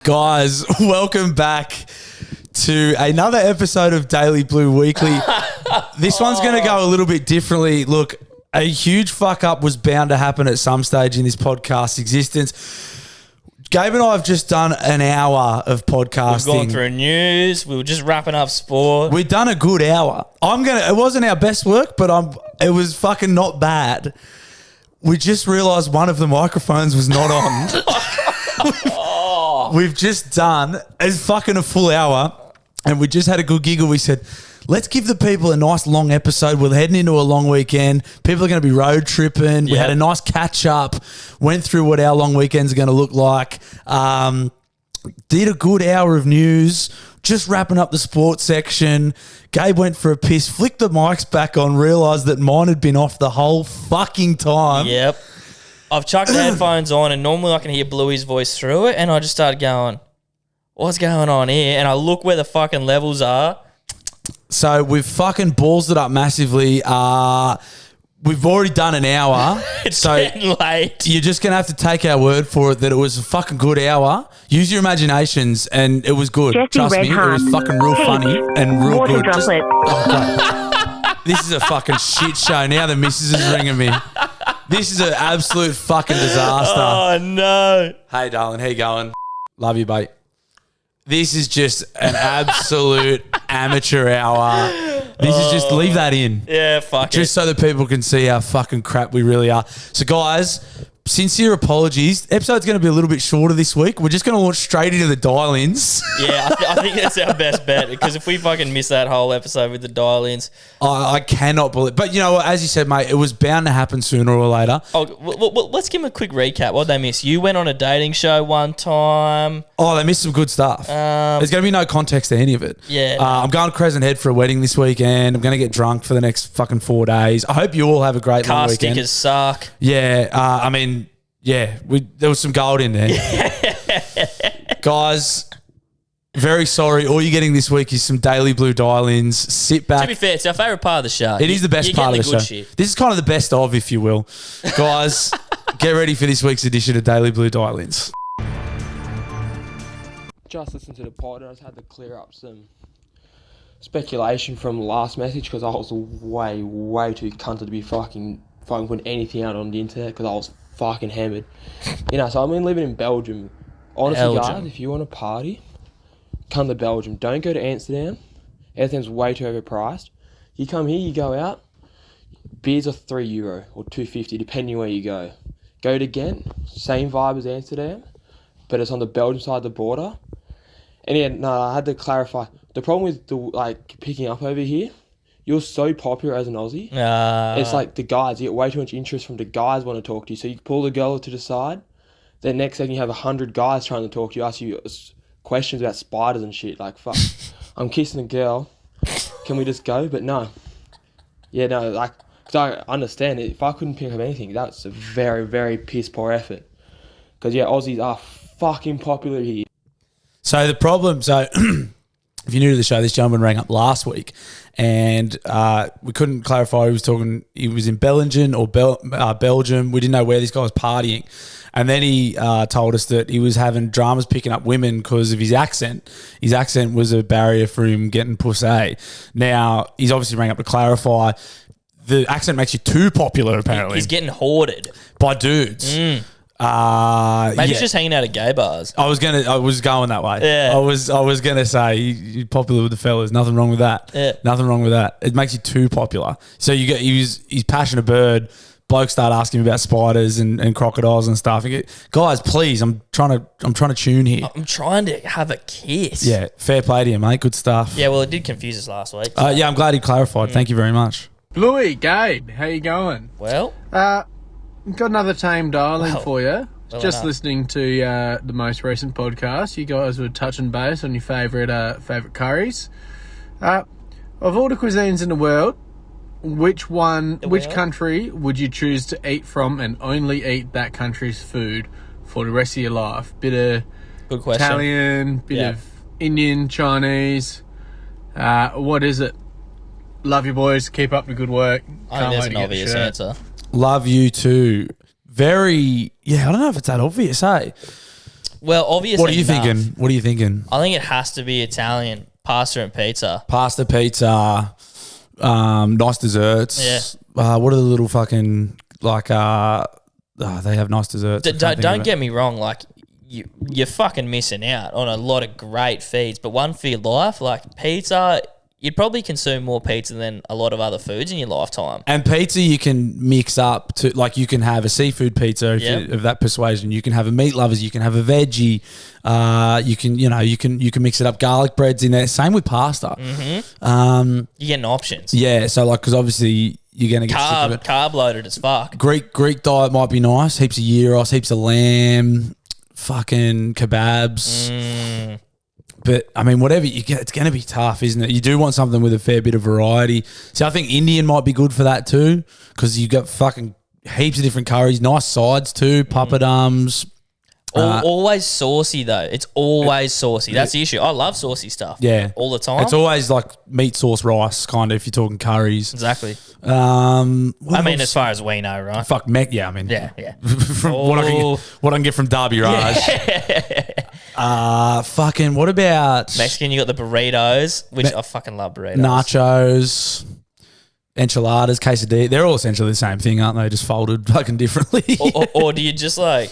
Guys, welcome back to another episode of Daily Blue Weekly. This one's going to go a little bit differently. Look, a huge fuck up was bound to happen at some stage in this podcast existence. Gabe and I have just done an hour of podcasting. We've gone through news. We were just wrapping up sport. We've done a good hour. It wasn't our best work, but it was fucking not bad. We just realised one of the microphones was not on. We've just done a full hour and we just had a good giggle. We said, let's give the people a nice long episode. We're heading into a long weekend. People are going to be road tripping. We had a nice catch up, went through what our long weekends are going to look like. Did a good hour of news, just wrapping up the sports section. Gabe went for a piss, flicked the mics back on, realised that mine had been off the whole fucking time. Yep. I've chucked the headphones on and normally I can hear Bluey's voice through it and I just started going, what's going on here? And I look where the fucking levels are. So we've fucking ballsed it up massively. We've already done an hour. It's getting late. You're just going to have to take our word for it that it was a fucking good hour. Use your imaginations and it was good. Jesse Trust me, Redheart. it was fucking real funny and real Water good. droplet. This is a fucking shit show. Now the missus is ringing me. This is an absolute fucking disaster. Oh, no. Hey, darling, how you going? Love you, mate. This is just an absolute amateur hour. This is just, leave that in. Yeah, fuck Just so that people can see how fucking crap we really are. So, guys, sincere apologies. Episode's going to be a little bit shorter this week. We're just going to launch straight into the dial-ins. Yeah, I think that's our best bet because if we fucking miss that whole episode with the dial-ins. I cannot believe. But, you know what, as you said, mate, it was bound to happen sooner or later. Oh, well, let's give them a quick recap. What'd they miss? You went on a dating show one time. Oh, they missed some good stuff. There's going to be no context to any of it. Yeah. I'm going to Crescent Head for a wedding this weekend. I'm going to get drunk for the next fucking 4 days. I hope you all have a great long Car weekend. stickers suck. Yeah. There was some gold in there. Guys, very sorry. All you're getting this week is some Daily Blue dial-ins. Sit back. To be fair, it's our favourite part of the show. It is the best part of the show. Shit. This is kind of the best of, if you will. Guys, get ready for this week's edition of Daily Blue dial-ins. Just listened to the pod and I just had to clear up some speculation from the last message because I was way too cunted to be fucking putting anything out on the internet because I was fucking hammered. So I've been living in Belgium. Honestly, guys, if you want to party, come to Belgium. Don't go to Amsterdam. Amsterdam's way too overpriced. You come here, you go out, beers are €3 or $2.50 depending where you go. Go to Ghent, same vibe as Amsterdam, but it's on the Belgium side of the border. And I had to clarify. The problem with picking up over here, you're so popular as an Aussie. It's like the guys, you get way too much interest from the guys want to talk to you. So you pull the girl to the side, then next second you have 100 guys trying to talk to you, ask you questions about spiders and shit. Like, fuck, I'm kissing a girl. Can we just go? But no. Yeah, no, because I understand it. If I couldn't pick up anything, that's a very, very piss poor effort. Because, Aussies are fucking popular here. So the problem, if you're new to the show, this gentleman rang up last week and we couldn't clarify he was in Belgium or Belgium. We didn't know where this guy was partying. And then he told us that he was having dramas picking up women because of his accent. His accent was a barrier for him getting pussy. Now, he's obviously rang up to clarify. The accent makes you too popular, apparently. He's getting hoarded. By dudes. Maybe he's just hanging out at gay bars. I was going that way. Yeah. I was gonna say you're popular with the fellas. Nothing wrong with that. Yeah. Nothing wrong with that. It makes you too popular. So he's passionate bird. Blokes start asking him about spiders and crocodiles and stuff. You get, guys, please, I'm trying to tune here. I'm trying to have a kiss. Yeah, fair play to you, mate. Good stuff. Yeah, well, it did confuse us last week. So. I'm glad he clarified. Thank you very much. Bluey, Gabe, how you going? Well, got another tame dial-in for you. Just enough. listening to the most recent podcast. You guys were touching base on your favourite curries. Of all the cuisines in the world, which country would you choose to eat from and only eat that country's food for the rest of your life? Bit of good question. Italian, bit of Indian, Chinese. What is it? Love you, boys. Keep up the good work. I think there's an obvious answer. Love you too. I don't know if it's that obvious, hey? Well, obviously. What are you thinking? What are you thinking? I think it has to be Italian pasta and pizza. Pasta, pizza, nice desserts. Yeah. What are the little fucking they have nice desserts. Don't get me wrong, like you're fucking missing out on a lot of great feeds, but one for your life, like pizza, you'd probably consume more pizza than a lot of other foods in your lifetime. And pizza you can mix up to, like you can have a seafood pizza if you of that persuasion. You can have a meat lovers. You can have a veggie. You can mix it up. Garlic bread's in there. Same with pasta. Mm-hmm. You're getting options. Yeah. So like, because obviously you're going to get carb loaded as fuck. Greek diet might be nice. Heaps of gyros, heaps of lamb, fucking kebabs. But, I mean, whatever you get, it's going to be tough, isn't it? You do want something with a fair bit of variety. So I think Indian might be good for that too, because you've got fucking heaps of different curries, nice sides too, papadums. Always saucy, though. It's always saucy. That's the issue. I love saucy stuff. Yeah. All the time. It's always like meat sauce rice, kind of, if you're talking curries. Exactly. I mean, as far as we know, right? Fuck, yeah, I mean. Yeah. From what I can get from Derby Raj. Fucking, what about Mexican? You got the burritos, which I fucking love burritos. Nachos, enchiladas, quesadilla. They're all essentially the same thing, aren't they? Just folded fucking differently. or do you just like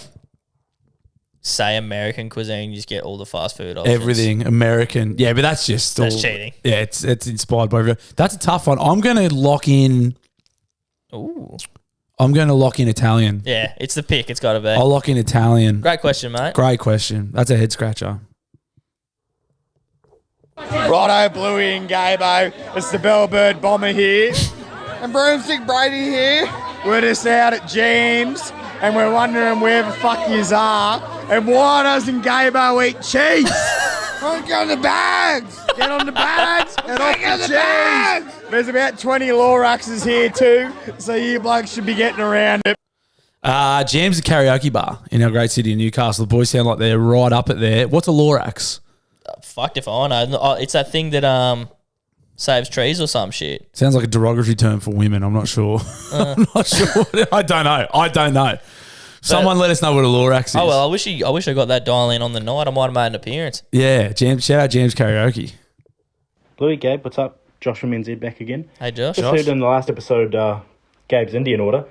say American cuisine? You just get all the fast food options. Everything American. Yeah, but that's just that's cheating. Yeah, it's inspired by everything. That's a tough one. I'm going to lock in. Ooh. I'm going to lock in Italian. Yeah, it's the pick. It's got to be. I'll lock in Italian. Great question, mate. Great question. That's a head scratcher. Righto, Bluey and Gabo. It's the Bellbird Bomber here. And Broomstick Brady here. We're just out at James and we're wondering where the fuck yous are and why doesn't Gabo eat cheese? Get on the bags! Get on the bags and off the cheese! There's about 20 Loraxes here too, so you blokes should be getting around it. Jam's a karaoke bar in our great city of Newcastle. The boys sound like they're right up at there. What's a Lorax? Fucked if I know. It's that thing that saves trees or some shit. Sounds like a derogatory term for women. I'm not sure. I'm not sure. I don't know. Someone let us know what a Lorax is. Oh well, I wish I got that dial in on the night. I might have made an appearance. Yeah, James. Shout out James Karaoke. Bluey, Gabe, what's up? Josh from NZ back again. Hey Josh. Just heard in the last episode, Gabe's Indian order.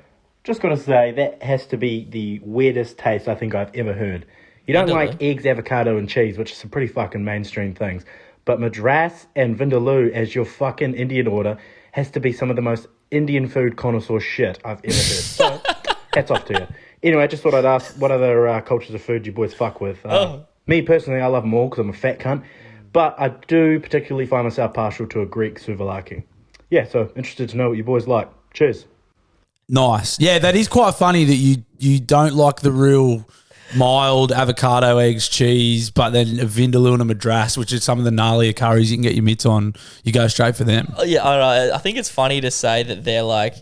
Just got to say, that has to be the weirdest taste I think I've ever heard. You don't like eggs, avocado, and cheese, which is some pretty fucking mainstream things. But Madras and Vindaloo as your fucking Indian order has to be some of the most Indian food connoisseur shit I've ever heard. So, hats off to you. Anyway, I just thought I'd ask what other cultures of food you boys fuck with. Me, personally, I love them all because I'm a fat cunt. But I do particularly find myself partial to a Greek souvlaki. Yeah, so interested to know what you boys like. Cheers. Nice. Yeah, that is quite funny that you don't like the real mild avocado, eggs, cheese, but then a vindaloo and a madras, which is some of the gnarlier curries you can get your mitts on. You go straight for them. Yeah, I don't know. I think it's funny to say that they're like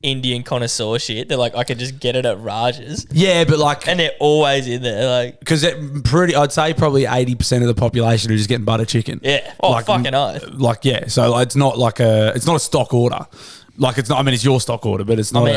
Indian connoisseur shit. They're like, I could just get it at Raj's. Yeah, but like, and they're always in there, like, because I'd say probably 80% of the population are just getting butter chicken. Yeah. Oh, like, fucking oath. Like, yeah. So like, it's not a stock order. Like, it's not. I mean, it's your stock order, but it's not.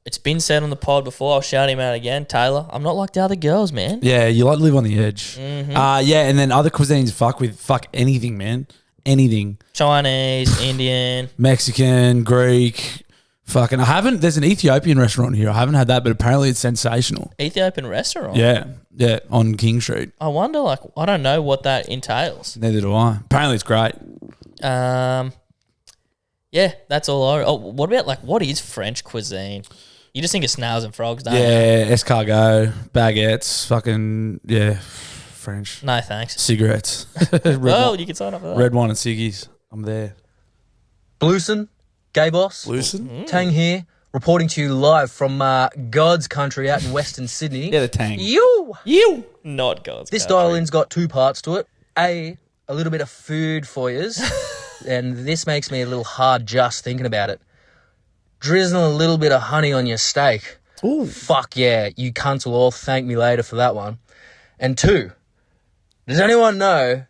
It's been said on the pod before. I'll shout him out again, Taylor. I'm not like the other girls, man. Yeah, you like to live on the edge. Mm-hmm. Yeah, and then other cuisines fuck anything, man. Anything. Chinese, Indian, Mexican, Greek. Fucking, there's an Ethiopian restaurant here. I haven't had that, but apparently it's sensational. Ethiopian restaurant? Yeah, on King Street. I wonder, I don't know what that entails. Neither do I. Apparently it's great. Yeah, that's all I... Oh, what about, what is French cuisine? You just think of snails and frogs, don't you? Yeah, escargot, baguettes, fucking, French. No, thanks. Cigarettes. You can sign up for that. Red wine and ciggies. I'm there. Blueson, gay boss. Blueson? Tang here, reporting to you live from God's country out in Western Sydney. Yeah, the Tang. You! Not God's This country. dial-in's got two parts to it. A little bit of food for yous. And this makes me a little hard just thinking about it. Drizzle a little bit of honey on your steak. Ooh. Fuck yeah, you cunts will all thank me later for that one. And two, does anyone know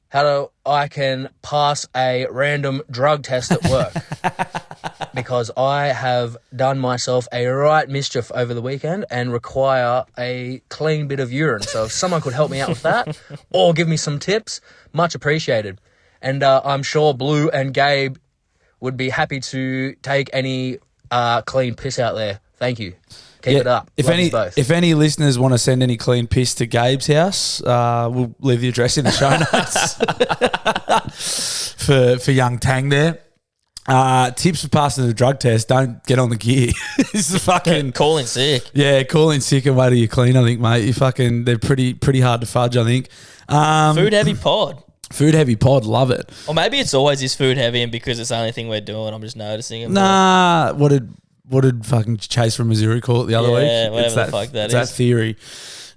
how I can pass a random drug test at work? because I have done myself a right mischief over the weekend and require a clean bit of urine. So if someone could help me out with that or give me some tips, much appreciated. And I'm sure Blue and Gabe would be happy to take any clean piss out there. Thank you. Keep it up. If any listeners want to send any clean piss to Gabe's house, we'll leave the address in the show notes for young Tang there. Tips for passing the drug test: don't get on the gear. This is fucking Call in sick. Yeah, call in sick and wait till you're clean. I think, mate. They're pretty hard to fudge. I think. Food heavy pod. Food heavy pod, love it. Or maybe it's always this food heavy, and because it's the only thing we're doing, I'm just noticing it. Nah, what did fucking Chase from Missouri call it the other week? Yeah, whatever the fuck that is. That theory.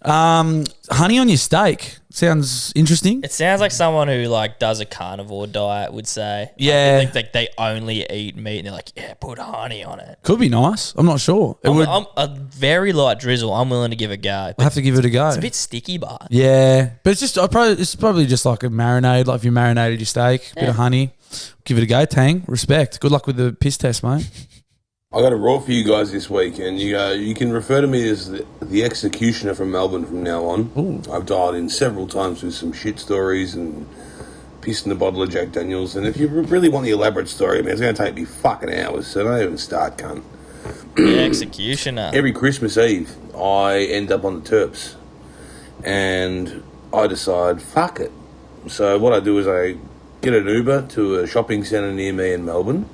Honey on your steak sounds interesting. It sounds like someone who like does a carnivore diet would say. Yeah, like they only eat meat, and they're like, yeah, put honey on it. Could be nice. I'm not sure. I'm a very light drizzle. I'm willing to give it a go. I have to give it a go. It's a bit sticky, but yeah, but it's probably just like a marinade. Like if you marinated your steak, bit of honey, give it a go. Tang, respect. Good luck with the piss test, mate. I got a raw for you guys this week, and you can refer to me as the executioner from Melbourne from now on. Ooh. I've dialed in several times with some shit stories and pissed in a bottle of Jack Daniels. And if you really want the elaborate story, I mean, it's going to take me fucking hours, so don't even start, cunt. The executioner. Every Christmas Eve, I end up on the Terps, and I decide, fuck it. So what I do is I get an Uber to a shopping centre near me in Melbourne.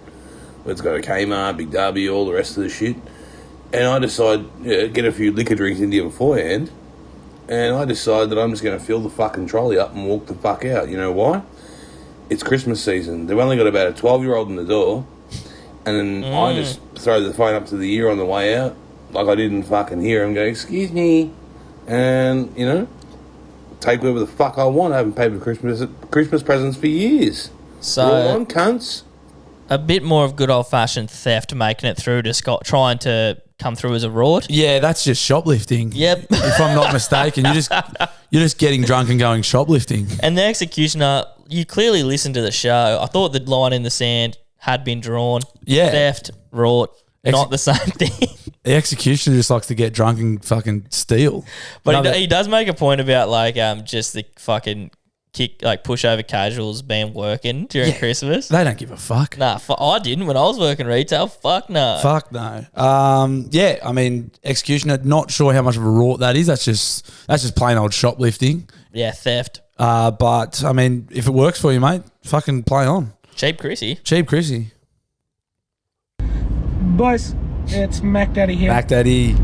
It's got a Kmart, Big W, all the rest of the shit. And I decide, get a few liquor drinks into you beforehand. And I decide that I'm just going to fill the fucking trolley up and walk the fuck out. You know why? It's Christmas season. They've only got about a 12-year-old in the door. And then I just throw the phone up to the ear on the way out. Like I didn't fucking hear him go, excuse me. And, take whatever the fuck I want. I haven't paid for Christmas presents for years. So, roll on, cunts. A bit more of good old-fashioned theft, making it through to Scott, trying to come through as a rort. Yeah, that's just shoplifting. Yep. If I'm not mistaken, you're just getting drunk and going shoplifting. And the executioner, you clearly listened to the show. I thought the line in the sand had been drawn. Yeah. Theft, rort, not the same thing. The executioner just likes to get drunk and fucking steal. But he does make a point about like just the fucking push over casuals being working during Christmas. They don't give a fuck. Nah, I didn't when I was working retail. Fuck no. Fuck no. Yeah, I mean, executioner, not sure how much of a rort that is. That's just plain old shoplifting. Yeah, theft. But, I mean, if it works for you, mate, fucking play on. Cheap Chrissy. Boys, it's Mac Daddy here. Mac Daddy.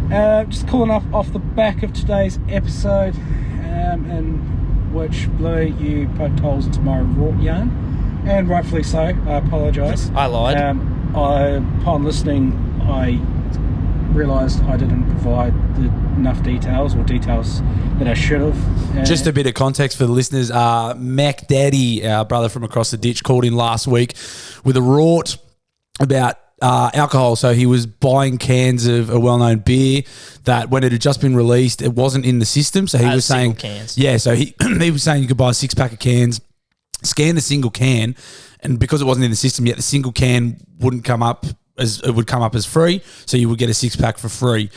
Just calling off the back of today's episode, in which Blue, you poked holes into my raw yarn, and rightfully so. I apologise. I lied. Upon listening, I realised I didn't provide enough details that I should have. Just a bit of context for the listeners. Mac Daddy, our brother from across the ditch, called in last week with a rort about alcohol. So he was buying cans of a well-known beer that when it had just been released, it wasn't in the system. So he was saying, cans. Yeah, so he was saying you could buy a 6-pack of cans, scan the single can, and because it wasn't in the system yet, the single can wouldn't come up as it would come up as free, so you would get a 6-pack for free.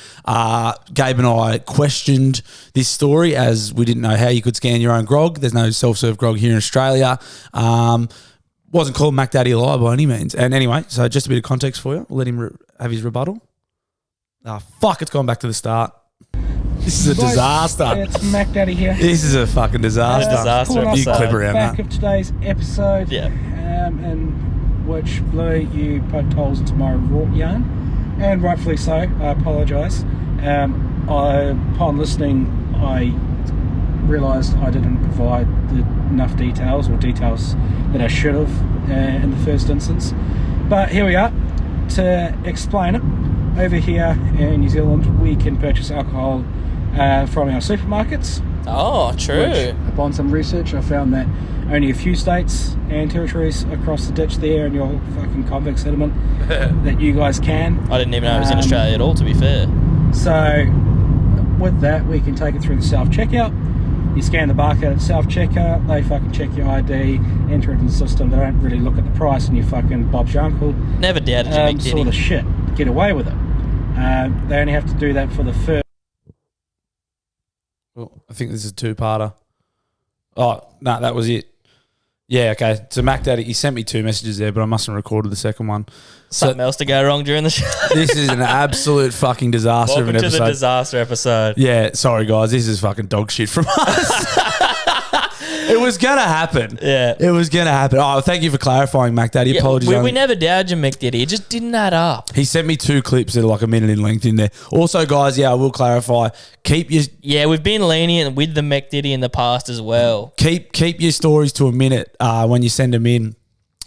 Gabe and I questioned this story as we didn't know how you could scan your own grog. There's no self-serve grog here in Australia. Wasn't called Mac Daddy a lie by any means. And anyway, so just a bit of context for you. We'll let him have his rebuttal. Fuck, it's gone back to the start. This is a disaster. It's Mac Daddy here. This is a fucking disaster. You clip around back that. of today's episode, in which Blue, you poked holes into my raw yarn, and rightfully so. I apologise. Upon listening, I realised I didn't provide enough details that I should have in the first instance. But here we are to explain it. Over here in New Zealand, we can purchase alcohol from our supermarkets. Oh, true. Which, upon some research, I found that only a few states and territories across the ditch there in your fucking convict settlement that you guys can. I didn't even know it was in Australia at all, to be fair. So with that, we can take it through the self-checkout. You scan the barcode at self-checkout, they fucking check your ID, enter it in the system. They don't really look at the price, and you fucking Bob's your uncle. Never doubted you, Mick, did sort he? of shit. Get away with it. They only have to do that for the first. Well, I think this is a two-parter. Oh, no, that was it. Yeah, okay. So Mac Daddy, he sent me 2 messages there, but I mustn't have recorded the second one. Something else to go wrong during the show. This is an absolute fucking disaster of Welcome an to episode. the disaster episode. Yeah, sorry guys, this is fucking dog shit from us. It was going to happen. Yeah. It was going to happen. Oh, thank you for clarifying, Mac Daddy. Yeah, Apologies. we never doubted you, Mick, did he? It just didn't add up. He sent me 2 clips that are like a minute in length in there. Also, guys, yeah, I will clarify. Keep your we've been lenient with the Mick Diddy in the past as well. keep your stories to a minute when you send them in.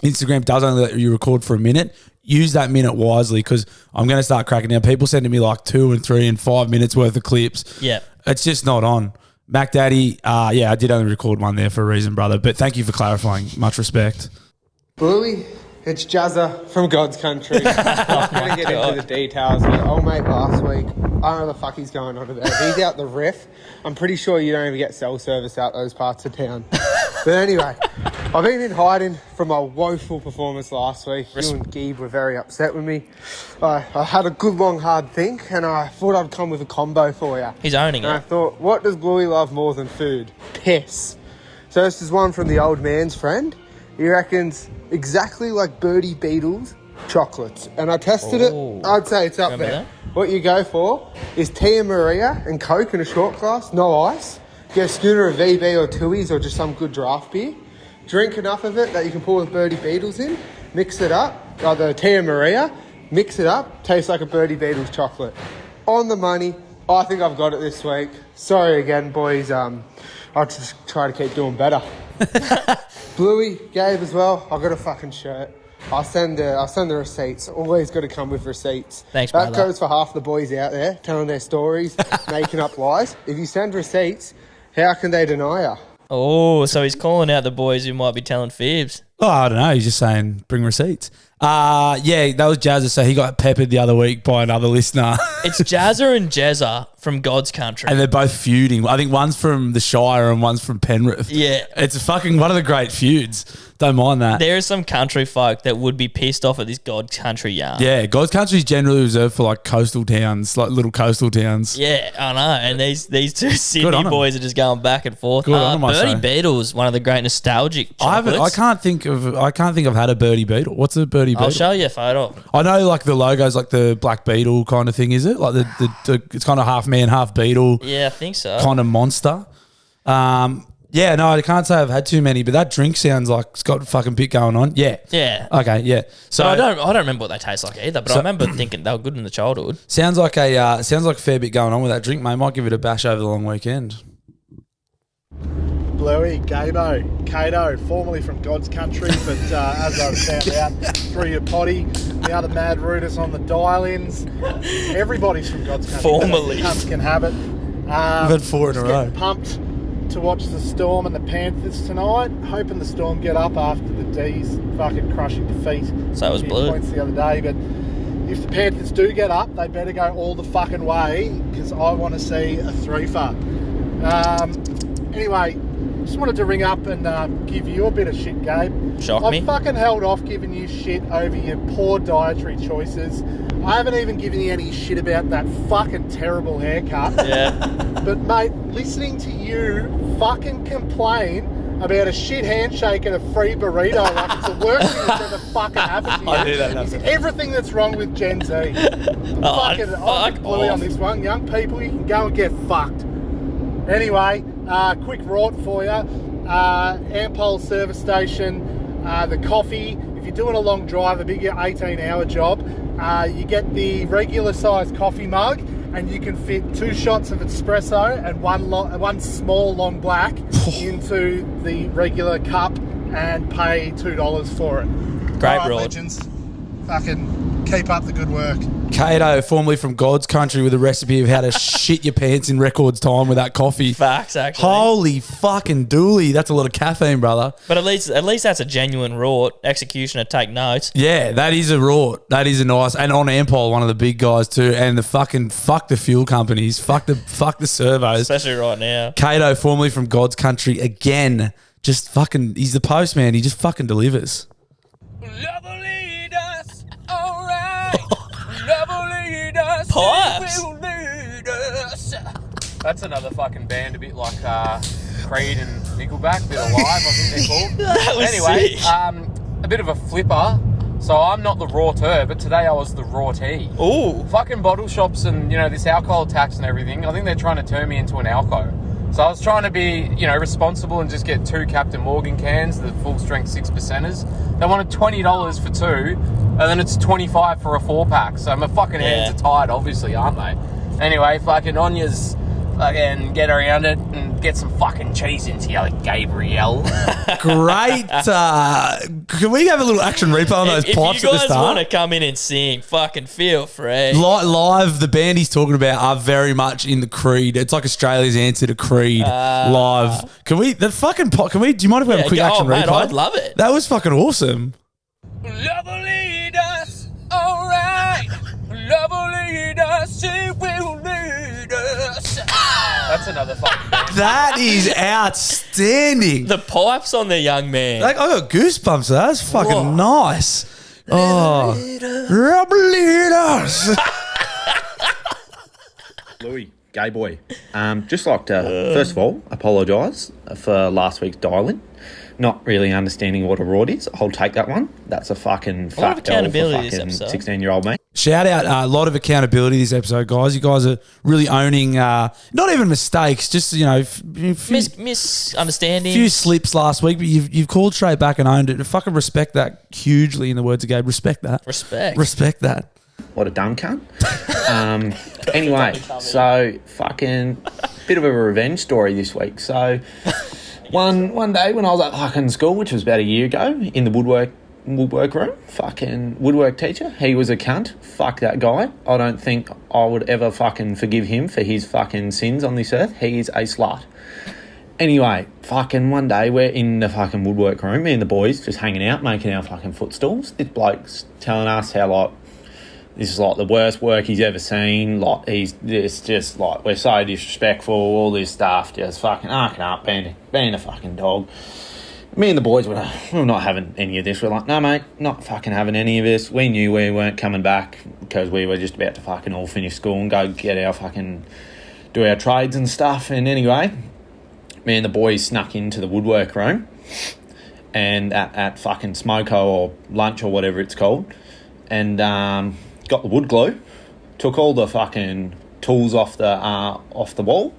Instagram does only let you record for a minute. Use that minute wisely, because I'm going to start cracking down. People sending me like 2 and 3 and 5 minutes worth of clips. Yeah. It's just not on. Mac Daddy, I did only record one there for a reason, brother. But thank you for clarifying. Much respect. Bluey, it's Jazza from God's Country. I'm going to get into the details, but old mate last week, I don't know what the fuck he's going on about. He's out the ref. I'm pretty sure you don't even get cell service out those parts of town. But anyway, I've been in hiding from my woeful performance last week. You and Geeb were very upset with me. I had a good long hard think, and I thought I'd come with a combo for you. He's owning And I it. thought, what does Bluey love more than food? Piss. So this is one from the old man's friend. He reckons exactly like Birdie Beetle's chocolates. And I tested it. I'd say it's up Remember there. that? What you go for is Tia Maria and Coke in a short glass, no ice. Get a schooner of VB or Tui's or just some good draft beer. Drink enough of it that you can pour the Birdie Beetles in. Mix it up. The Tia Maria. Mix it up. Tastes like a Birdie Beetles chocolate. On the money. I think I've got it this week. Sorry again, boys. I'll just try to keep doing better. Bluey, Gabe as well. I've got a fucking shirt. I'll send the receipts. Always got to come with receipts. Thanks, That brother. goes for half the boys out there telling their stories, making up lies. If you send receipts, how can they deny you? Oh, so he's calling out the boys who might be telling fibs. Oh, I don't know. He's just saying bring receipts. Yeah, that was Jazza. So he got peppered the other week by another listener. It's Jazza and Jezza from God's Country. And they're both feuding. I think one's from the Shire and one's from Penrith. Yeah. It's a fucking one of the great feuds. Don't mind that. There are some country folk that would be pissed off at this God's Country yarn. Yeah, God's Country is generally reserved for like coastal towns, like little coastal towns. Yeah, I know. And these 2 Good Sydney on 'em. boys are just going back and forth. Good on 'em, I Birdie say. Beetle's one of the great nostalgic chocolates. I can't think I've had a Birdie Beetle. What's a Birdie Beetle? I'll show you a photo. I know like the logo's like the Black Beetle kind of thing, is it? Like the it's kind of half man, half beetle Yeah, I think so. kind of monster. Yeah, no, I can't say I've had too many, but that drink sounds like it's got a fucking bit going on. Yeah. Yeah. Okay, yeah. So So I don't remember what they taste like either, but I So- remember thinking they were good in the childhood. sounds like a fair bit going on with that drink, mate. Might give it a bash over the long weekend. Bluey, Gabo, Cato, formerly from God's Country, but as I've found out through your potty, the other mad rooters on the dial-ins, everybody's from God's Country. Formerly. Cunts can have it. We've had 4 in a just row. getting pumped to watch the Storm and the Panthers tonight. Hoping the Storm get up after the D's fucking crushing defeat. So it was A few blue. points the other day, but if the Panthers do get up, they better go all the fucking way, because I want to see a 3-fer. Anyway, just wanted to ring up and give you a bit of shit, Gabe. Shock I've me. fucking held off giving you shit over your poor dietary choices. I haven't even given you any shit about that fucking terrible haircut. Yeah. But mate, listening to you fucking complain about a shit handshake and a free burrito like it's the worst thing that's ever fucking happened to you. I knew that It's happened. everything that's wrong with Gen Z. I'm fuck with Bluey off. on this one. Young people, you can go and get fucked. Anyway, quick rort for you. Ampol service station, the coffee. If you're doing a long drive, a big 18-hour job, you get the regular sized coffee mug, and you can fit 2 shots of espresso and one small long black into the regular cup and pay $2 for it. Great All right, rort. legends. Fucking Keep up the good work. Kato, formerly from God's Country, with a recipe of how to shit your pants in records time with that coffee. Facts, actually. Holy fucking dooly. That's a lot of caffeine, brother. But at least that's a genuine rort. Executioner, take notes. Yeah, that is a rort. That is a nice. And on Ampol, one of the big guys too. And the fucking fuck the fuel companies. Fuck the servos. Especially right now. Kato, formerly from God's Country, again, just fucking, he's the postman. He just fucking delivers. Pipes. That's another fucking band, a bit like Creed and Nickelback, bit alive, I think they're called. That was Anyway, sick. a bit of a flipper. So I'm not the rauteur, but today I was the rautee. Ooh. Fucking bottle shops and, this alcohol tax and everything, I think they're trying to turn me into an alco. So I was trying to be, responsible and just get 2 Captain Morgan cans, the full strength 6%ers. They wanted $20 for 2, and then it's $25 for a 4-pack. So my fucking hands are tied, obviously, aren't they? Anyway, fucking Anya's fucking get around it and get some fucking cheese into you, Gabrielle. Great. Can we have a little action replay on those If pipes you at the guys start? want to come in and sing, fucking feel free. Live, the band he's talking about are very much in the Creed. It's like Australia's answer to Creed. Live. Can we? Do you mind if we have a quick action replay? Mate, I'd love it. That was fucking awesome. Love will lead us, alright. Love will lead us, it will lead us. That's another fucking band. That is outstanding. The pipes on the young man. I got goosebumps. That's fucking nice. Oh, Rob leaders. Louis, gay boy. Just like to, first of all, apologise for last week's dial-in. Not really understanding what a rort is. I'll take that one. That's a fucking A lot of fuck hell for accountability this fucking episode. 16-year-old me. Shout out, a lot of accountability this episode, guys. You guys are really owning, not even mistakes, just, Misunderstanding. few slips last week, but you've called straight back and owned it. Fucking respect that hugely, in the words of Gabe. Respect that. Respect that. What a dumb cunt. Anyway, so fucking bit of a revenge story this week. So one day when I was at fucking school, which was about a year ago, in the woodwork room, fucking woodwork teacher, he was a cunt. Fuck that guy. I don't think I would ever fucking forgive him for his fucking sins on this earth. He is a slut. Anyway, fucking one day we're in the fucking woodwork room, me and the boys just hanging out, making our fucking footstools. This bloke's telling us how, this is the worst work he's ever seen. He's just we're so disrespectful, all this stuff, just fucking arcing up, being a fucking dog. Me and the boys we're not having any of this. We're like, no, mate, not fucking having any of this. We knew we weren't coming back because we were just about to fucking all finish school and go get our fucking, do our trades and stuff. And anyway, me and the boys snuck into the woodwork room and at fucking Smoko or lunch or whatever it's called, and got the wood glue, took all the fucking tools off the wall,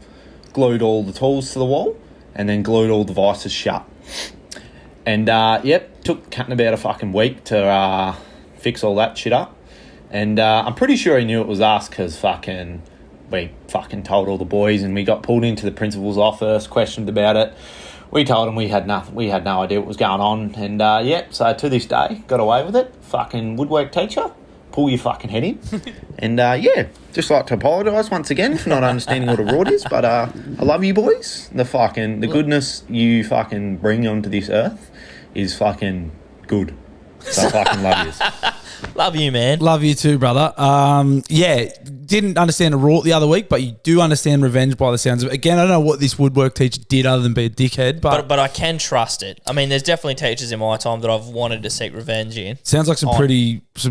glued all the tools to the wall, and then glued all the vices shut. And, took cutting about a fucking week to fix all that shit up. And I'm pretty sure he knew it was us because we fucking told all the boys, and we got pulled into the principal's office, questioned about it. We told him we had nothing. We had no idea what was going on. And, so to this day, got away with it. Fucking woodwork teacher. Pull your fucking head in. And, just like to apologise once again for not understanding what a rort is. But I love you boys. The goodness you fucking bring onto this earth is fucking good. So I fucking love you. Love you, man. Love you too, brother. Didn't understand a rort the other week, but you do understand revenge by the sounds of it. Again, I don't know what this woodwork teacher did other than be a dickhead, but I can trust it. I mean, there's definitely teachers in my time that I've wanted to seek revenge in. sounds like some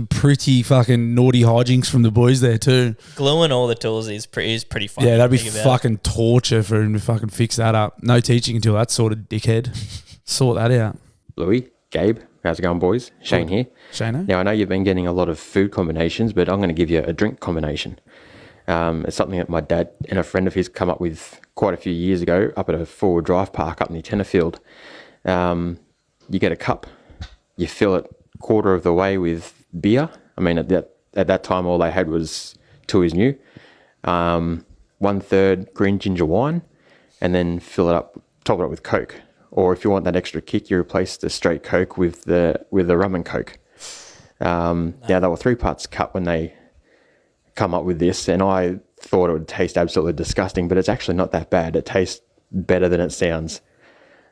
pretty fucking naughty hijinks from the boys there too. Gluing all the tools is pretty fun. Yeah, that'd be fucking torture for him to fucking fix that up. No teaching until that sort of dickhead. Sort that out. Louis, Gabe, how's it going, boys? Shane here. Shane. Now, I know you've been getting a lot of food combinations, but I'm going to give you a drink combination. It's something that my dad and a friend of his come up with quite a few years ago up at a four-wheel drive park up near Tenterfield. You get a cup, you fill it quarter of the way with beer. I mean, at that time, all they had was Tui's New. 1/3 green ginger wine, and then top it up with Coke. Or if you want that extra kick, you replace the straight Coke with the rum and Coke. Now, they were 3 parts cut when they come up with this, and I thought it would taste absolutely disgusting, but it's actually not that bad. It tastes better than it sounds.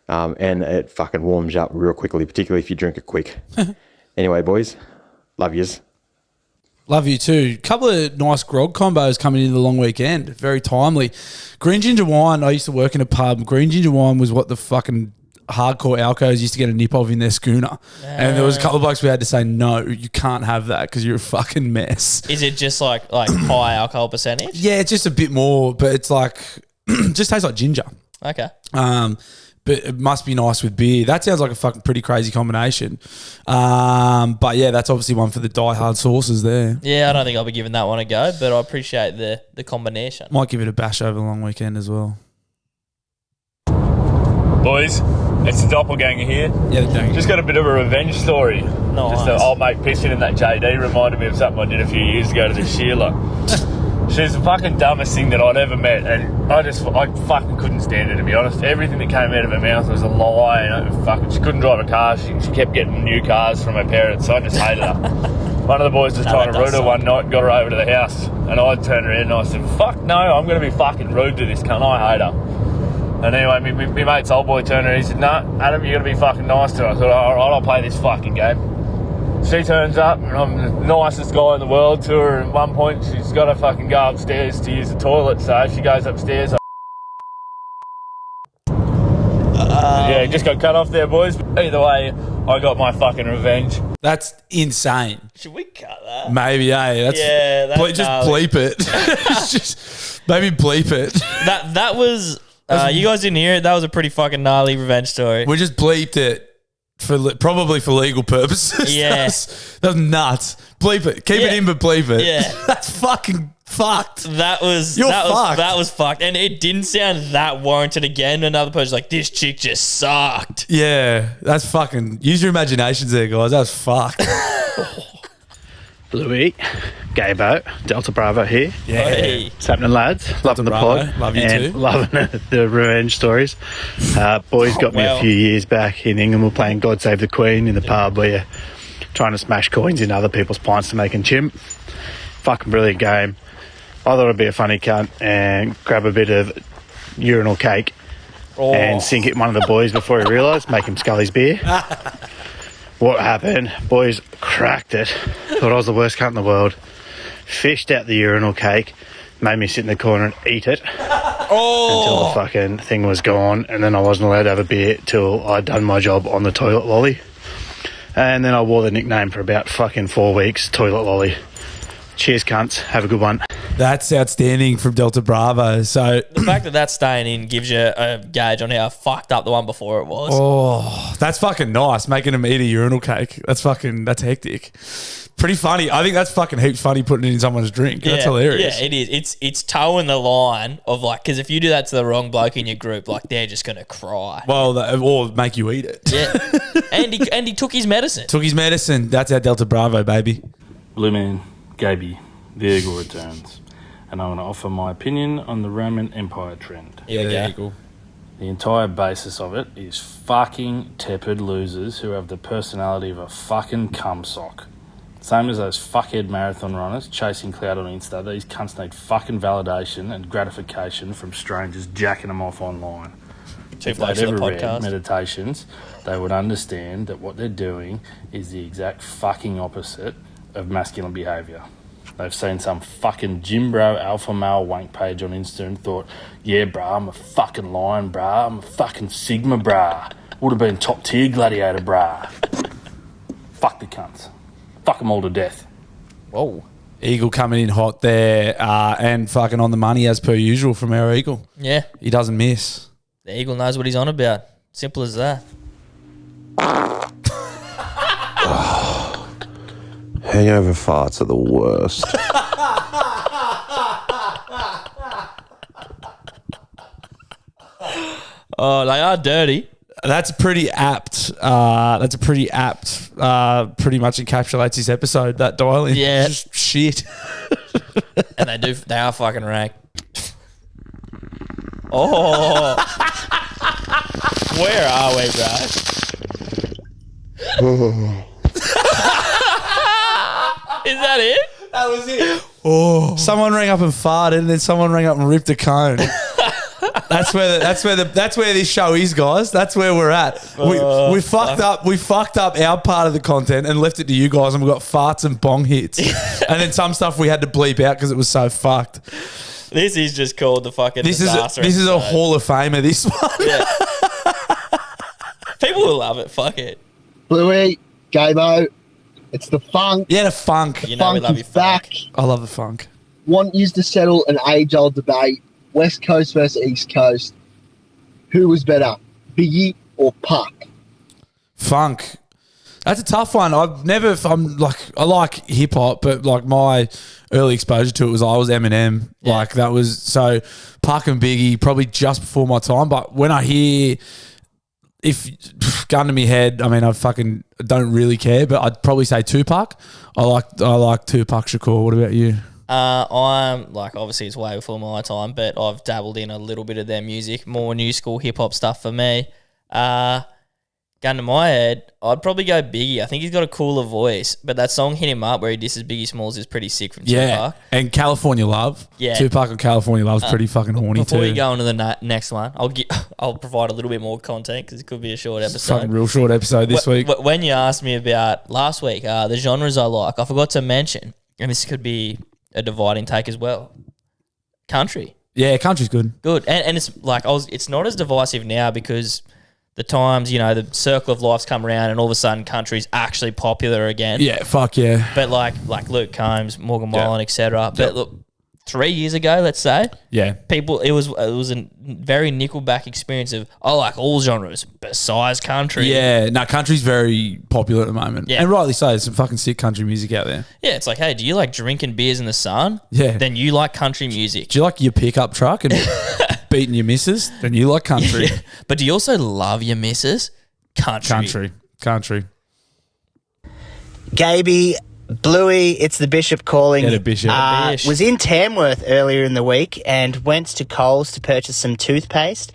And it fucking warms you up real quickly, particularly if you drink it quick. Anyway, boys, love yous. Love you too. Couple of nice grog combos coming into the long weekend. Very timely. Green ginger wine, I used to work in a pub. Green ginger wine was what the fucking hardcore alcos used to get a nip of in their schooner. And there was a couple of blokes we had to say, no, you can't have that because you're a fucking mess. Is it just like high alcohol percentage? Yeah, it's just a bit more, but it's like, just tastes like ginger. Okay. But it must be nice with beer. That sounds like a fucking pretty crazy combination. But yeah, that's obviously one for the diehard sauces there. Yeah, I don't think I'll be giving that one a go, but I appreciate the combination. Might give it a bash over the long weekend as well. Boys, it's the doppelganger here. Yeah, the dang. Just got a bit of a revenge story. Nice. Just an old mate pissing in that JD reminded me of something I did a few years ago to the Sheila. She's the fucking dumbest thing that I'd ever met, and I fucking couldn't stand her, to be honest. Everything that came out of her mouth was a lie, and she couldn't drive a car. She kept getting new cars from her parents, so I just hated her. One of the boys was trying to root her one night, got her over to the house, and I turned around and I said, fuck no, I'm going to be fucking rude to this cunt, I hate her. And anyway, my mate's old boy turned around and he said, no, Adam, you got to be fucking nice to her. I thought, all right, I'll play this fucking game. She turns up and I'm the nicest guy in the world to her, and at one point she's got to fucking go upstairs to use the toilet, so she goes upstairs. Yeah, just got cut off there, boys. Either way, I got my fucking revenge. That's insane. Should we cut that? Maybe, that's just bleep it. Maybe bleep it. That was you guys didn't hear it. That was a pretty fucking gnarly revenge story. We just bleeped it. Probably for legal purposes. Yeah. That was nuts. Bleep it. Keep it in, but bleep it. Yeah. That's fucking fucked. That was fucked. And it didn't sound that warranted again. Another person's like, this chick just sucked. Yeah. That's fucking... Use your imaginations there, guys. That was fucked. Bluey, Gabo, Delta Bravo here. Yeah. Hey. What's happening, lads? Loving the pod. Love you and too. Loving the revenge stories. Boys got me a few years back in England. We're playing God Save the Queen in the pub where you're trying to smash coins in other people's pints to make 'em chimp. Fucking brilliant game. I thought it'd be a funny cunt and grab a bit of urinal cake and sink it in one of the boys before he realised, make him scull his beer. What happened? Boys cracked it. Thought I was the worst cunt in the world. Fished out the urinal cake. Made me sit in the corner and eat it. Until the fucking thing was gone. And then I wasn't allowed to have a beer till I'd done my job on the toilet lolly. And then I wore the nickname for about fucking 4 weeks, Toilet Lolly. Cheers, cunts. Have a good one. That's outstanding from Delta Bravo. So the fact that that's staying in gives you a gauge on how fucked up the one before it was. Oh, that's fucking nice. Making them eat a urinal cake. That's hectic. Pretty funny. I think that's fucking heaps funny putting it in someone's drink. That's hilarious. Yeah, it is. It's towing the line of like, because if you do that to the wrong bloke in your group, like they're just going to cry. Well, or make you eat it. Yeah. and he took his medicine. That's our Delta Bravo, baby. Blue Man, Gaby, the Eagle returns. And I want to offer my opinion on the Roman Empire trend. Here we go. The entire basis of it is fucking tepid losers who have the personality of a fucking cum sock. Same as those fuckhead marathon runners chasing clout on Insta. These cunts need fucking validation and gratification from strangers jacking them off online. If they'd ever read Meditations, they would understand that what they're doing is the exact fucking opposite of masculine behaviour. They've seen some fucking gym bro alpha male wank page on Insta and thought, yeah, brah, I'm a fucking lion, brah. I'm a fucking Sigma, brah. Would have been top tier gladiator, brah. Fuck the cunts. Fuck them all to death. Whoa. Eagle coming in hot there and fucking on the money as per usual from our Eagle. Yeah. He doesn't miss. The Eagle knows what he's on about. Simple as that. Hangover farts are the worst. Oh, they are dirty. That's pretty apt. Pretty much encapsulates this episode, that dial in. Yeah. Just shit. And they are fucking rank. Oh. Where are we, bro? that it? That was it. Oh, someone rang up and farted, and then someone rang up and ripped a cone. That's where this show is, guys. That's where we're at. We fucked up. We fucked up our part of the content and left it to you guys, and we got farts and bong hits, and then some stuff we had to bleep out because it was so fucked. This is just called the fucking disaster. This is a Hall of Famer. This one. Yeah. People will love it. Fuck it. Bluey, Gabo, it's the funk. Yeah, the funk. You know we love you, back. I love the funk. Want you to settle an age-old debate: West Coast versus East Coast. Who was better, Biggie or Puck? Funk. That's a tough one. I like hip hop, but like my early exposure to it was Eminem. Yeah. Like that was so Puck and Biggie probably just before my time. But when I hear, if gun to me head, I mean I fucking don't really care, but I'd probably say Tupac. I like Tupac Shakur. What about you? I'm like, obviously it's way before my time, but I've dabbled in a little bit of their music, more new school hip hop stuff for me. Gun to my head, I'd probably go Biggie. I think he's got a cooler voice, but that song Hit Him Up where he disses Biggie Smalls is pretty sick from Tupac. And California Love. Yeah. Tupac and California Love's pretty fucking horny Before too. we go on to the next one, I'll provide a little bit more content because it could be a short episode. Fucking real short episode this week. When you asked me about last week, the genres I like, I forgot to mention, and this could be a dividing take as well. Country. Yeah, country's good. Good. And it's like it's not as divisive now because the times, the circle of life's come around and all of a sudden country's actually popular again. Yeah, fuck yeah. But like Luke Combs, Morgan Wallen, etc. But look, 3 years ago, let's say, people it was a very Nickelback experience of I like all genres besides country. Yeah, no, country's very popular at the moment. Yeah. And rightly so. There's some fucking sick country music out there. Yeah, it's like, hey, do you like drinking beers in the sun? Yeah. Then you like country music. Do you like your pickup truck and beating your missus? Then you like country. Yeah. But do you also love your missus? Country. Gaby, Bluey, it's the Bishop calling. Yeah, the Bishop. Was in Tamworth earlier in the week and went to Coles to purchase some toothpaste.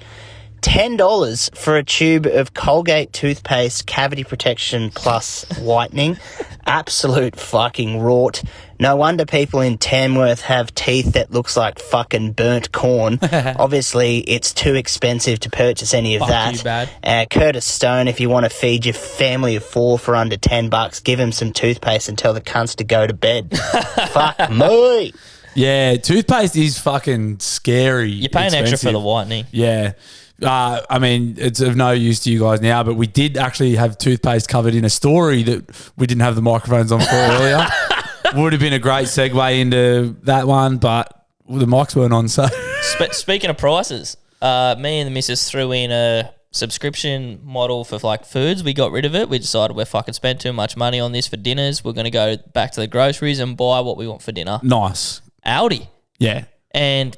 $10 for a tube of Colgate toothpaste, cavity protection plus whitening. Absolute fucking rort. No wonder people in Tamworth have teeth that looks like fucking burnt corn. Obviously, it's too expensive to purchase any of that. You bad. Curtis Stone, if you want to feed your family of 4 for under $10, give him some toothpaste and tell the cunts to go to bed. Fuck me. Yeah, toothpaste is fucking scary. You're paying extra for the whitening. Yeah. I mean, it's of no use to you guys now, but we did actually have toothpaste covered in a story that we didn't have the microphones on for earlier. Would have been a great segue into that one, but the mics weren't on, so. Speaking of prices, me and the missus threw in a subscription model for like foods. We got rid of it. We decided we're fucking spent too much money on this for dinners. We're going to go back to the groceries and buy what we want for dinner. Nice. Aldi. Yeah. And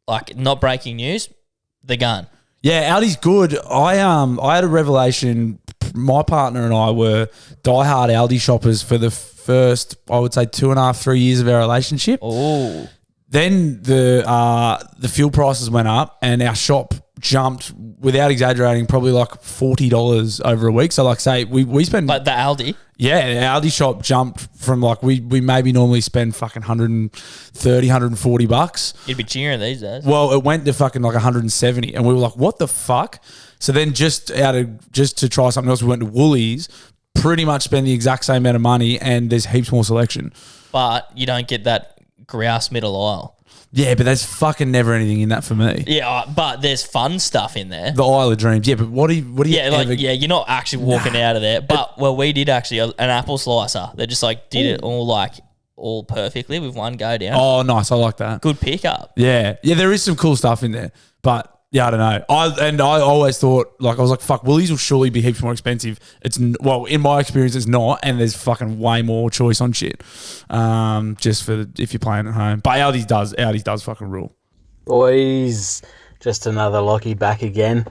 like, not breaking news, the gun. Yeah, Aldi's good. I had a revelation. My partner and I were diehard Aldi shoppers for the first, I would say, 2.5, 3 years of our relationship. Oh. Then the fuel prices went up and our shop jumped, without exaggerating, probably like $40 over a week. So like say we spend like the Aldi. Yeah, the Aldi shop jumped from like we maybe normally spend fucking $130, $140. You'd be cheering these days. Well, it went to fucking like 170 and we were like, what the fuck? So then just to try something else, we went to Woolies, pretty much spend the exact same amount of money and there's heaps more selection. But you don't get that grouse middle aisle. Yeah, but there's fucking never anything in that for me. Yeah, but there's fun stuff in there. The Isle of Dreams. Yeah, but what do you you're not actually walking out of there. But we did actually an apple slicer. They just like did it all perfectly with one go down. Oh, nice. I like that. Good pickup. Yeah. Yeah, there is some cool stuff in there. But yeah, I don't know. I always thought, like, I was like, fuck, Woolies will surely be heaps more expensive. Well, in my experience, it's not, and there's fucking way more choice on shit. Just for if you're playing at home. But Aldi's does fucking rule. Boys, just another Lockie back again.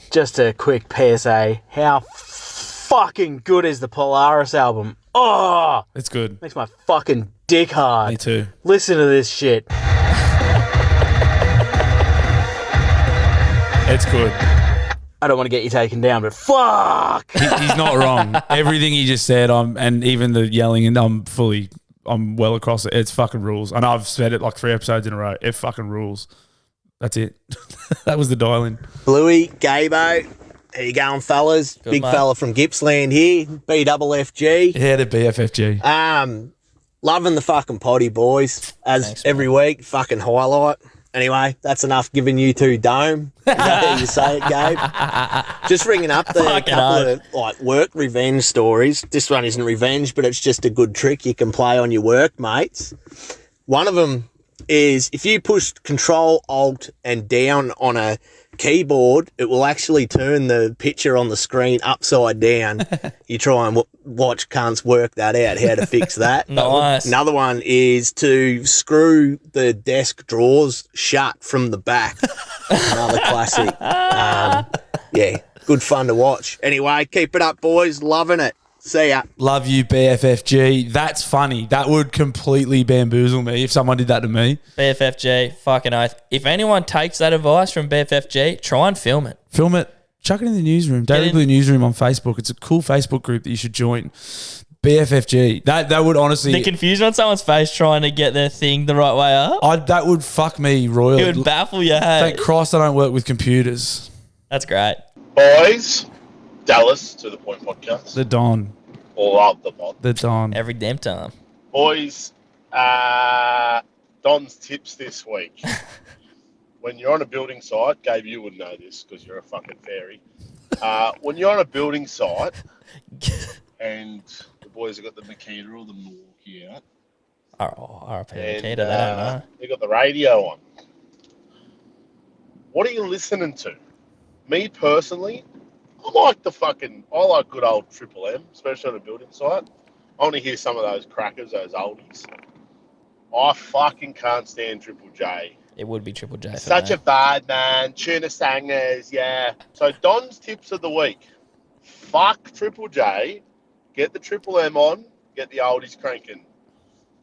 Just a quick PSA. How fucking good is the Polaris album? Oh! It's good. Makes my fucking dick hard. Me too. Listen to this shit. It's good. I don't want to get you taken down, but fuck! He's not wrong. Everything he just said, and even the yelling, and I'm well across it. It's fucking rules. And I've said it like 3 episodes in a row. It fucking rules. That's it. That was the dial-in. Bluey, Gabo, how you going, fellas? Good, Big mate. fella from Gippsland here, BFFG. Yeah, the BFFG. Loving the fucking potty, boys. As every week, fucking highlight. Anyway, that's enough giving you two dome. Is that how you say it, Gabe? Just ringing up the Fucking couple of like work revenge stories. This one isn't revenge, but it's just a good trick you can play on your work mates. One of them is if you push Control, Alt, and down on a keyboard, it will actually turn the picture on the screen upside down. You try and watch cunts work that out, how to fix that. Nice. Another one is to screw the desk drawers shut from the back. Another classic. Yeah, good fun to watch. Anyway, keep it up, boys. Loving it. See ya. Love you, BFFG. That's funny. That would completely bamboozle me if someone did that to me. BFFG, fucking oath. If anyone takes that advice from BFFG, try and film it. Film it. Chuck it in the newsroom. Daily Blue Newsroom on Facebook. It's a cool Facebook group that you should join. BFFG. That would honestly... The confusion on someone's face trying to get their thing the right way up. That would fuck me royally. It would baffle you, hey? Thank Christ I don't work with computers. That's great. Boys, Dallas to the Point podcast. The Don. All of the mod. The Don. Every damn time. Boys, Don's tips this week. When you're on a building site, Gabe, you would know this because you're a fucking fairy. When you're on a building site and the boys have got the Makita or the Milwaukee out. RIP Makita, they don't know. They've got the radio on. What are you listening to? Me personally, I like good old Triple M, especially on a building site. I want to hear some of those crackers, those oldies. I fucking can't stand Triple J. It would be Triple J. Such a vibe, man. Tuna sangers, yeah. So Don's tips of the week. Fuck Triple J. Get the Triple M on. Get the oldies cranking.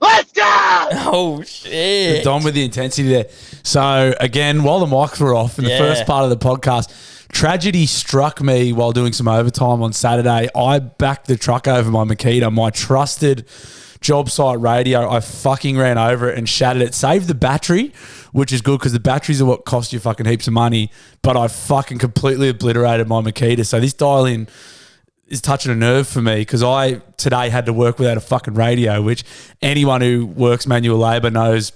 Let's go! Oh, shit. The Don with the intensity there. So, again, while the mics were off in the first part of the podcast, tragedy struck me while doing some overtime on Saturday. I backed the truck over my Makita, my trusted job site radio. I fucking ran over it and shattered it. Saved the battery, which is good because the batteries are what cost you fucking heaps of money. But I fucking completely obliterated my Makita. So this dial-in is touching a nerve for me because I today had to work without a fucking radio, which anyone who works manual labour knows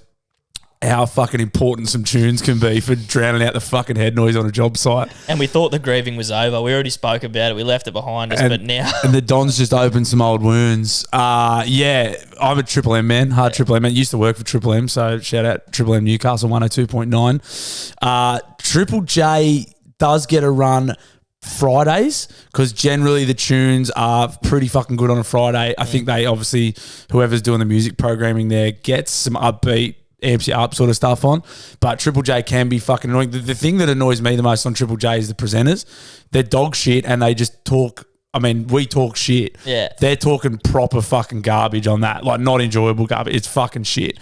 how fucking important some tunes can be for drowning out the fucking head noise on a job site. And we thought the grieving was over. We already spoke about it. We left it behind us, but now... And the Don's just opened some old wounds. Yeah, I'm a Triple M man, hard Triple M man. Used to work for Triple M, so shout out Triple M Newcastle 102.9. Triple J does get a run Fridays because generally the tunes are pretty fucking good on a Friday. I think they obviously, whoever's doing the music programming there gets some upbeat, amps you up sort of stuff on, but Triple J can be fucking annoying. The thing that annoys me the most on Triple J is the presenters. They're dog shit and they just talk. I mean, we talk shit. Yeah. They're talking proper fucking garbage on that. Like, not enjoyable garbage. It's fucking shit,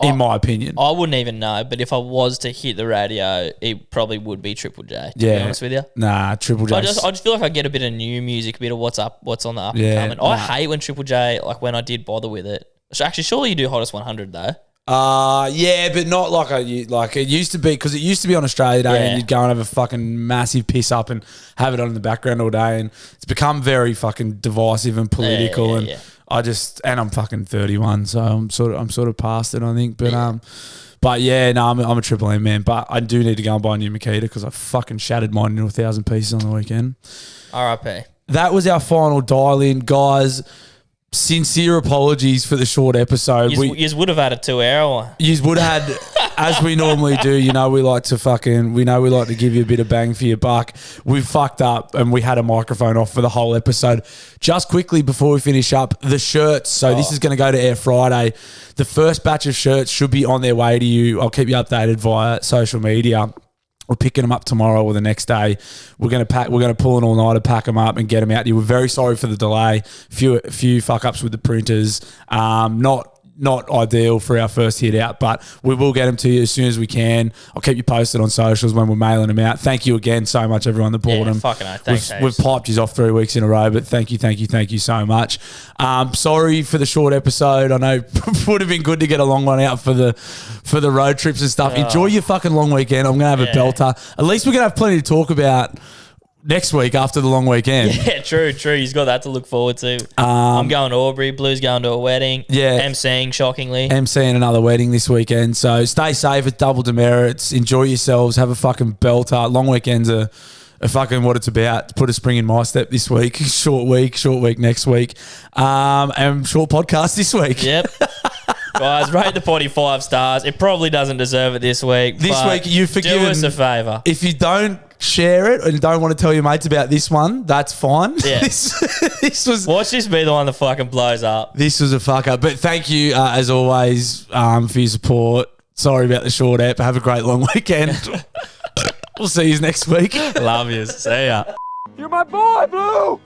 in my opinion. I wouldn't even know, but if I was to hit the radio, it probably would be Triple J, to be honest with you. Nah, Triple J. I just feel like I get a bit of new music, a bit of what's on the up and Yeah, coming. I hate when Triple J, like when I did bother with it. So actually, surely you do Hottest 100 though. Yeah, but not like it used to be, because it used to be on Australia Day and you'd go and have a fucking massive piss up and have it on in the background all day, and it's become very fucking divisive and political. I'm fucking 31, so I'm sort of past it, I think. But I'm a Triple M man, but I do need to go and buy a new Makita because I fucking shattered mine into 1,000 pieces on the weekend. RIP. That was our final dial-in, guys. Sincere apologies for the short episode. You would have had a 2-hour one. You would have had, as we normally do. We like to give you a bit of bang for your buck. We fucked up and we had a microphone off for the whole episode. Just quickly before we finish up, the shirts. So this is going to go to Air Friday. The first batch of shirts should be on their way to you. I'll keep you updated via social media. We're picking them up tomorrow or the next day. We're going to pull an all-nighter, pack them up and get them out to you. We're very sorry for the delay. Few fuck-ups with the printers. Not not ideal for our first hit out, but we will get them to you as soon as we can. I'll keep you posted on socials when we're mailing them out. Thank you again so much, everyone that bought them. Fucking oath. Thanks, We've piped you off 3 weeks in a row, but thank you so much. Sorry for the short episode. I know it would have been good to get a long one out for the road trips and stuff. Enjoy your fucking long weekend. I'm going to have a belter. At least we're going to have plenty to talk about next week after the long weekend. Yeah, true. He's got that to look forward to. I'm going to Aubrey. Blue's going to a wedding. Yeah. MCing, shockingly. MCing another wedding this weekend. So stay safe at Double Demerits. Enjoy yourselves. Have a fucking belter. Long weekends are fucking what it's about. Put a spring in my step this week. Short week next week. And short podcast this week. Yep. Guys, rate the potty 5 stars. It probably doesn't deserve it this week. This week, you've forgiven. Do us a favour. If you don't share it and don't want to tell your mates about this one, that's fine. Yeah. This was. Watch this be the one that fucking blows up. This was a fuck up. But thank you, as always, for your support. Sorry about the short app. Have a great long weekend. We'll see you next week. Love yous. See ya. You're my boy, Blue!